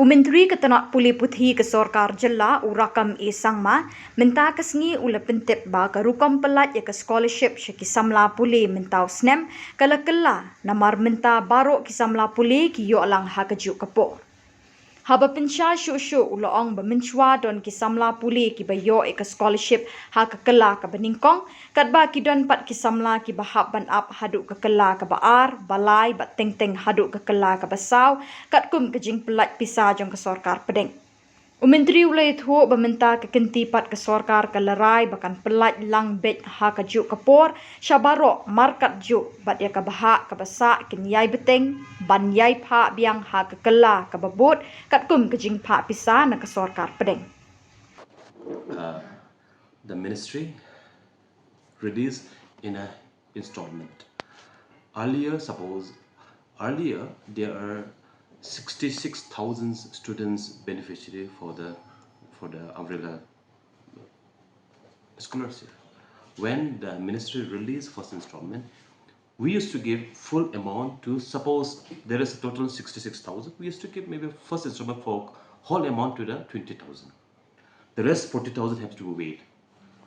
Umenteri Ketenak Pule Putih ke Sorkar urakam Sangma minta kesengi ula pentip ba ke rukam pelat ya ke scholarship syaki Samla Pule mentau snem kala namar minta Baroh ki Samla Pule ki yo alang ha Katjuh Khubor. Haba pensya syuk uloong bermenchua don ki Samla Pule ki bayo ke scholarship ha ke Kylla ke Nyngkong kat ba ki don pat ki Samla ki bahap ban up haduk ke Kylla ke baar balai bat teng haduk ke Kylla ke basau kat kum ke jing pelat pisa jong ke Sorkar pedeng. Umenteri ulai thu berminta ke kenti pat ke Sorkar ke lerai bahkan pelat lang bet ha Katjuh Khubor Baroh markat ju bat ya ke bahak ke basak kin yai beteng ban yai pha biang ha ke Kylla ke babut kat kum ke jing pha pisa na ke Sorkar pedeng. The ministry released in an installment. Earlier there are 66,000 students beneficiary for the umbrella scholarship. When the ministry released first installment, we used to give full amount to, suppose there is a total 66,000, we used to give maybe first installment for whole amount to the 20,000. The rest 40,000 have to wait.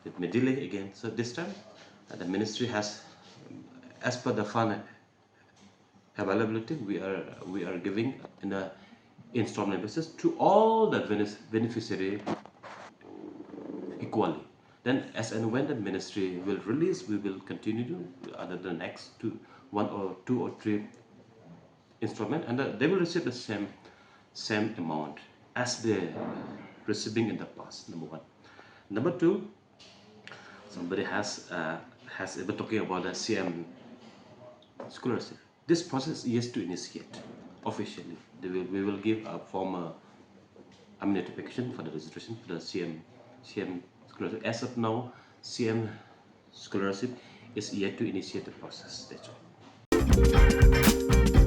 It may delay again. So this time the ministry has, as per the fund availability, we are giving in the installment basis to all the beneficiary equally. Then as and when the ministry will release, we will continue to other the next one or two or three installment, and they will receive the same amount as they receiving in the past. Number one. Number two, somebody has been talking about the CM scholarship. This process is yet to initiate officially. We will give a formal notification for the registration for the CM scholarship. As of now, CM scholarship is yet to initiate the process. That's all.